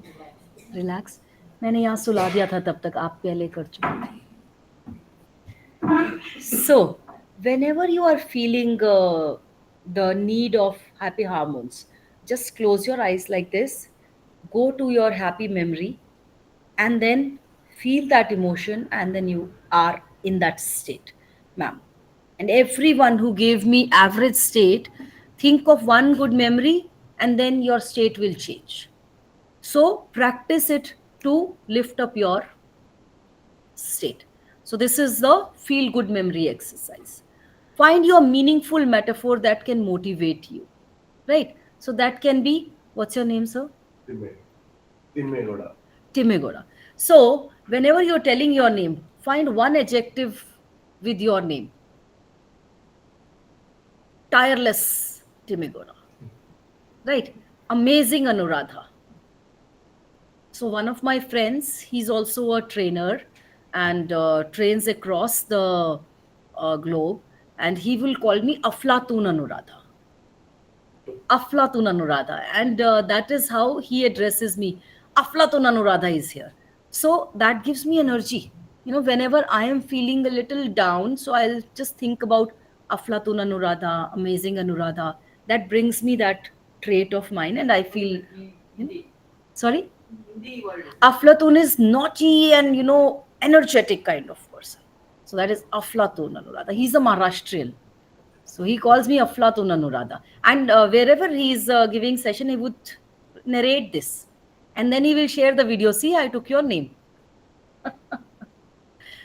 Relax? मैंने यहाँ सुला दिया था तब तक आप पहले कर चुके थे. So, whenever you are feeling the need of happy hormones, just close your eyes like this, go to your happy memory, and then feel that emotion, and then you are in that state, ma'am. And everyone who gave me average state, think of one good memory, and then your state will change. So, practice it to lift up your state. So, this is the feel good memory exercise. Find your meaningful metaphor that can motivate you, right? So, that can be what's your name, sir?
Timmegoda.
Timegoda. So, whenever you're telling your name, find one adjective with your name. Tireless Timegoda, right? Amazing Anuradha. So one of my friends, he's also a trainer and trains across the globe, and he will call me Aflatun Anuradha. Aflatun Anuradha, and that is how he addresses me. Aflatun Anuradha is here. So that gives me energy. You know, whenever I am feeling a little down, so I'll just think about Aflatun Anuradha, amazing Anuradha. That brings me that trait of mine, and I feel. Sorry? Aflatun is naughty and energetic kind of person. So that is Aflatun Anuradha. He's a Maharashtrian. So he calls me Aflatun Anuradha. And wherever he's giving session, he would narrate this. And then he will share the video. See, I took your name.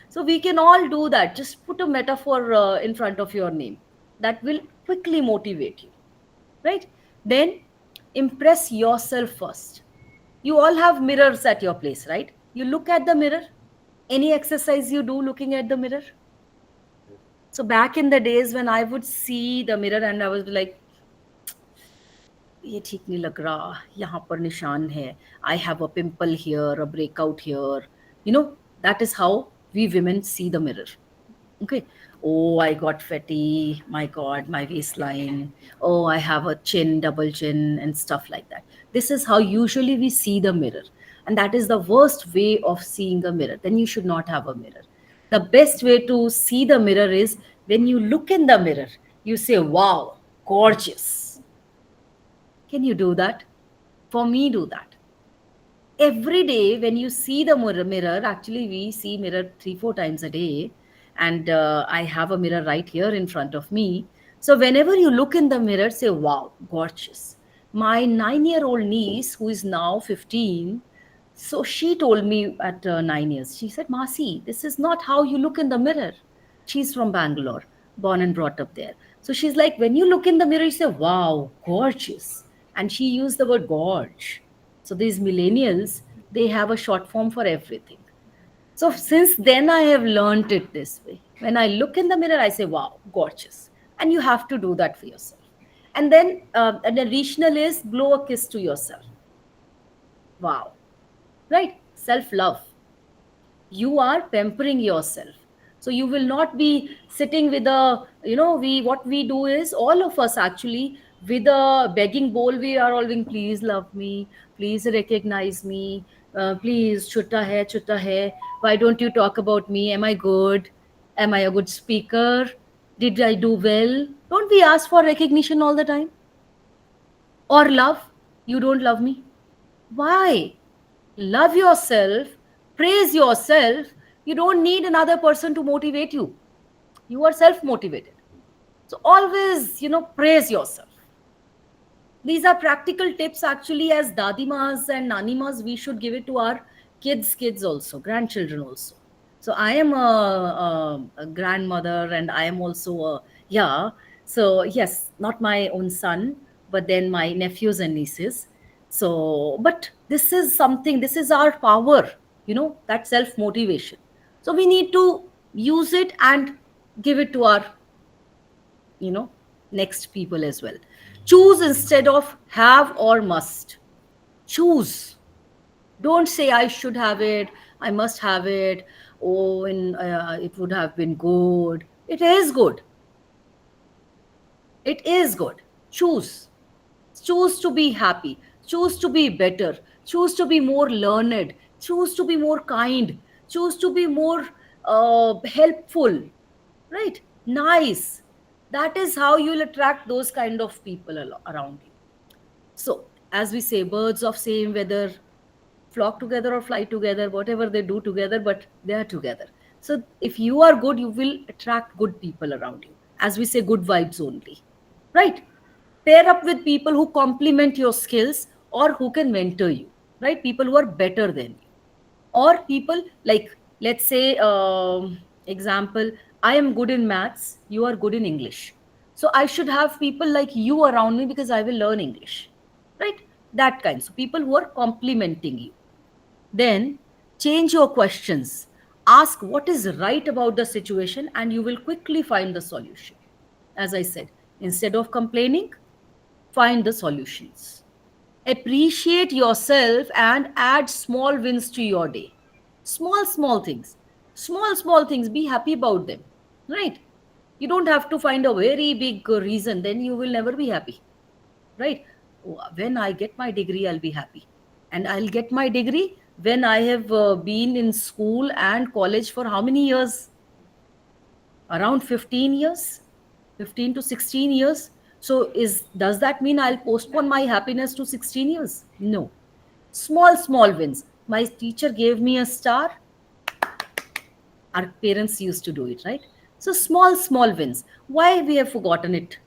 So we can all do that. Just put a metaphor in front of your name. That will quickly motivate you. Right? Then impress yourself first. You all have mirrors at your place, right? You look at the mirror. Any exercise you do looking at the mirror? So back in the days when I would see the mirror and I was like, ये ठीक नहीं लग रहा, यहाँ पर निशान है, I have a pimple here, a breakout here. That is how we women see the mirror. Okay. Oh, I got fatty. My God, my waistline. Oh, I have a chin, double chin, and stuff like that. This is how usually we see the mirror. And that is the worst way of seeing a mirror. Then you should not have a mirror. The best way to see the mirror is when you look in the mirror, you say, wow, gorgeous. Can you do that? For me, do that every day when you see the mirror. Actually we see mirror 3 4 times a day, and I have a mirror right here in front of me. So whenever you look in the mirror, say, wow, gorgeous. My 9-year-old niece, who is now 15, so she told me at 9 years, she said, Masi, this is not how you look in the mirror. She's from Bangalore, born and brought up there. So she's like, when you look in the mirror, you say, wow, gorgeous. And she used the word gorge. So these millennials, they have a short form for everything. So since then, I have learned it this way. When I look in the mirror, I say, wow, gorgeous. And you have to do that for yourself. And then an additional is blow a kiss to yourself. Wow. Right? Self love. You are pampering yourself. So you will not be sitting with a, we, what we do is, all of us actually, with a begging bowl, we are all being, please love me, please recognize me, please, chutta hai, why don't you talk about me, am I good, am I a good speaker, did I do well? Don't we ask for recognition all the time? Or love? You don't love me? Why? Love yourself, praise yourself. You don't need another person to motivate you. You are self motivated. So always, praise yourself. These are practical tips actually, as dadimas and nanimas. We should give it to our kids also, grandchildren also. So I am a grandmother, and I am also yeah. So yes, not my own son, but then my nephews and nieces. So, but this is something, this is our power, that self motivation. So we need to use it and give it to our, you know next people as well. Choose instead of have or must. Choose. Don't say I should have it, I must have it. Oh, and it would have been good. It is good. It is good. Choose. Choose to be happy. Choose to be better. Choose to be more learned. Choose to be more kind. Choose to be more helpful. Right? Nice. That is how you'll attract those kind of people around you. So, as we say, birds of same weather flock together or fly together, whatever they do together, but they are together. So, if you are good, you will attract good people around you. As we say, good vibes only. Right? Pair up with people who complement your skills or who can mentor you. Right? People who are better than you. Or people like, let's say, example, I am good in maths, you are good in English. So I should have people like you around me because I will learn English. Right? That kind. So people who are complementing you. Then change your questions. Ask what is right about the situation and you will quickly find the solution. As I said, instead of complaining, find the solutions. Appreciate yourself and add small wins to your day. Small things. Small things. Be happy about them. Right? You don't have to find a very big reason, then you will never be happy. Right? When I get my degree, I'll be happy. And I'll get my degree when I have been in school and college for how many years? Around 15 years, 15 to 16 years. So does that mean I'll postpone my happiness to 16 years? No. Small, small wins. My teacher gave me a star. Our parents used to do it, right? So small, small wins. Why we have forgotten it?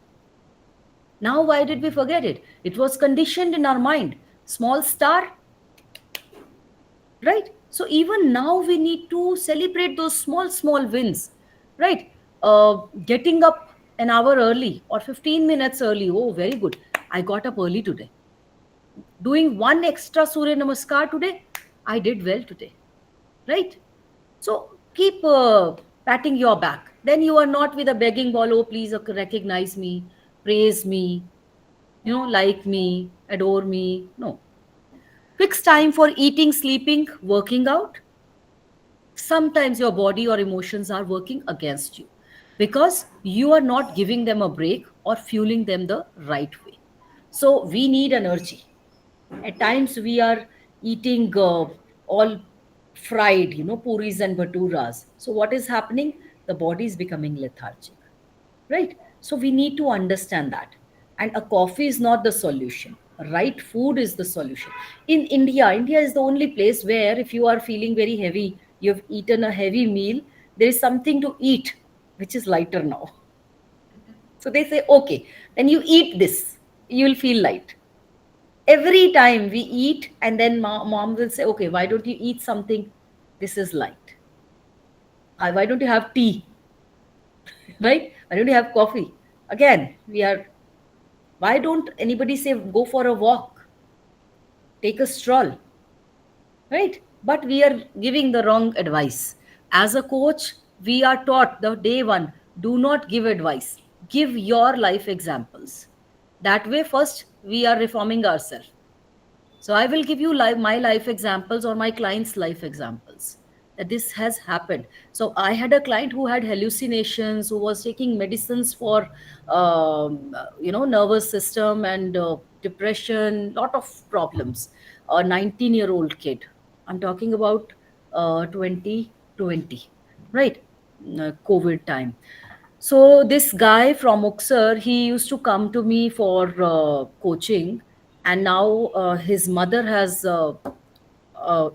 Now, why did we forget it? It was conditioned in our mind. Small star, right? So even now we need to celebrate those small, small wins, right? Getting up an hour early or 15 minutes early. Oh, very good. I got up early today. Doing one extra Surya Namaskar today. I did well today, right? So keep patting your back. Then you are not with a begging ball, oh, please recognize me, praise me, like me, adore me. No. Fix time for eating, sleeping, working out. Sometimes your body or emotions are working against you because you are not giving them a break or fueling them the right way. So we need energy. At times we are eating all fried, puris and bhaturas. So what is happening? The body is becoming lethargic, right? So we need to understand that. And a coffee is not the solution. Right food is the solution. In India, India is the only place where if you are feeling very heavy, you've eaten a heavy meal, there is something to eat which is lighter now. So they say, okay, then you eat this, you will feel light. Every time we eat, and then mom will say, okay, why don't you eat something? This is light. Why don't you have tea? Right? Why don't you have coffee? Again, why don't anybody say go for a walk, take a stroll, right? But we are giving the wrong advice. As a coach, we are taught the day one, do not give advice, give your life examples. That way, first, we are reforming ourselves. So I will give you my life examples or my clients' life examples that this has happened. So I had a client who had hallucinations, who was taking medicines for, nervous system and depression, lot of problems. A 19-year-old kid. I'm talking about 2020, right? COVID time. So this guy from Uxar, he used to come to me for coaching, and now his mother has an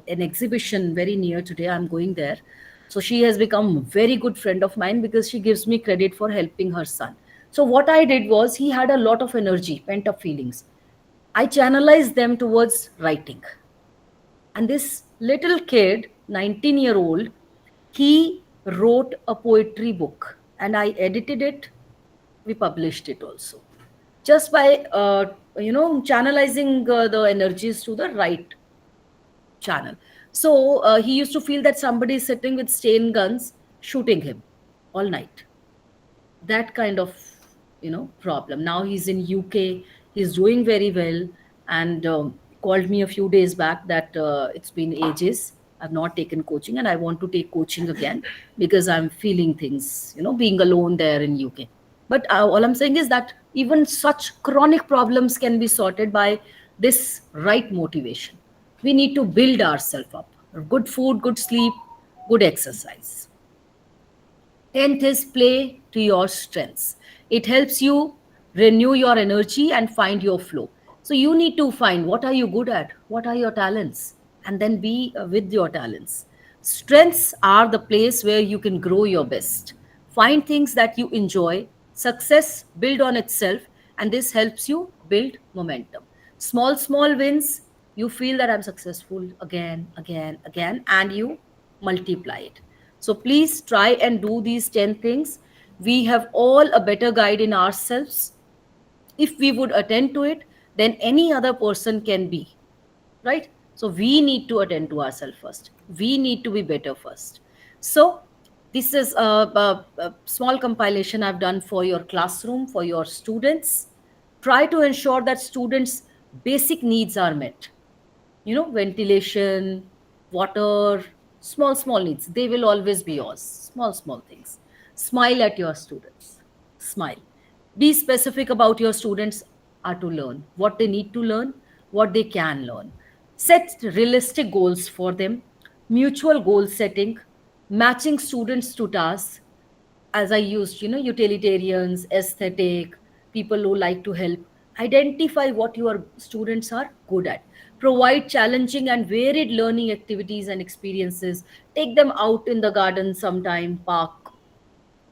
exhibition very near today. I'm going there, so she has become a very good friend of mine because she gives me credit for helping her son. So what I did was he had a lot of energy, pent up feelings. I channelized them towards writing, and this little kid, 19-year-old, he wrote a poetry book, and I edited it. We published it also, just by channelizing the energies to the right channel. So he used to feel that somebody is sitting with stain guns shooting him all night. That kind of problem. Now he's in UK, he's doing very well, and called me a few days back that it's been ages I've not taken coaching and I want to take coaching again because I'm feeling things, being alone there in UK. But all I'm saying is that even such chronic problems can be sorted by this right motivation. We need to build ourselves up. Good food, good sleep, good exercise. 10th is play to your strengths. It helps you renew your energy and find your flow. So you need to find what are you good at, what are your talents, and then be with your talents. Strengths are the place where you can grow your best. Find things that you enjoy. Success build on itself, and this helps you build momentum. Small, small wins, you feel that I'm successful again, again, again, and you multiply it. So please try and do these 10 things. We have all a better guide in ourselves. If we would attend to it, then any other person can be, right? So we need to attend to ourselves first. We need to be better first. So this is a small compilation I've done for your classroom, for your students. Try to ensure that students' basic needs are met. Ventilation, water, small small needs, they will always be yours. Small small things. Smile at your students. Smile. Be specific about your students are to learn what they need to learn, what they can learn. Set realistic goals for them. Mutual goal setting. Matching students to tasks, as I used, utilitarians, aesthetic, people who like to help. Identify what your students are good at. Provide challenging and varied learning activities and experiences. Take them out in the garden sometime, park.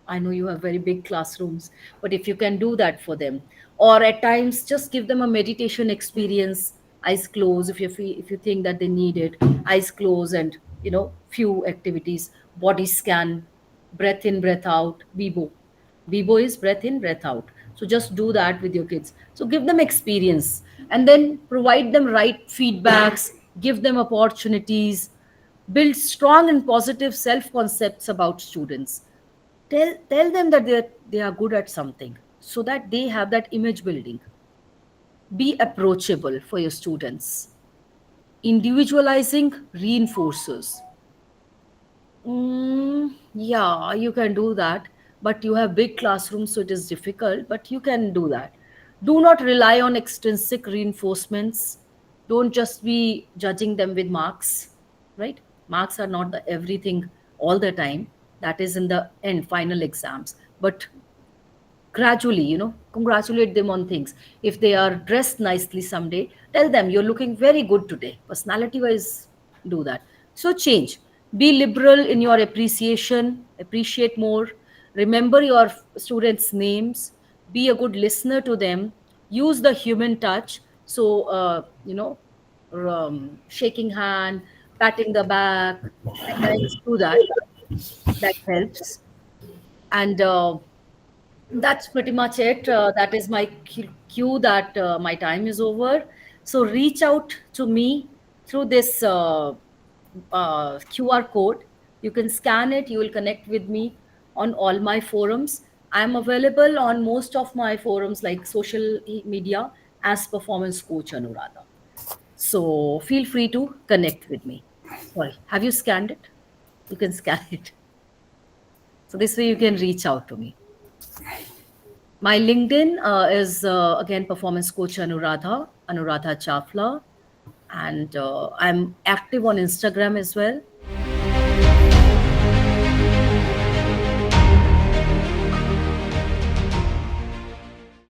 I know you have very big classrooms, but if you can do that for them, or at times just give them a meditation experience, eyes closed if you think that they need it, eyes closed, and few activities, body scan, breath in, breath out, Bibo. Bibo is breath in, breath out. So just do that with your kids. So give them experience and then provide them right feedbacks, give them opportunities, build strong and positive self concepts about students. Tell them that they are good at something so that they have that image building. Be approachable for your students. Individualizing reinforcers. Yeah, you can do that, but you have big classrooms, so it is difficult, but you can do that. Do not rely on extrinsic reinforcements. Don't just be judging them with marks, right? Marks are not the everything all the time. That is in the end, final exams. But gradually, congratulate them on things. If they are dressed nicely someday, tell them you're looking very good today, personality wise. Do that. So change. Be liberal in your appreciation, appreciate more, remember your students names, be a good listener to them, use the human touch. So shaking hand, patting the back, at times do that. That helps. And that's pretty much it. That is my cue that my time is over. So reach out to me through this QR code. You can scan it. You will connect with me on all my forums. I am available on most of my forums like social media as performance coach Anuradha. So feel free to connect with me. Sorry, have you scanned it? You can scan it. So this way you can reach out to me. My LinkedIn is again performance coach Anuradha Chafla, and I'm active on Instagram as well.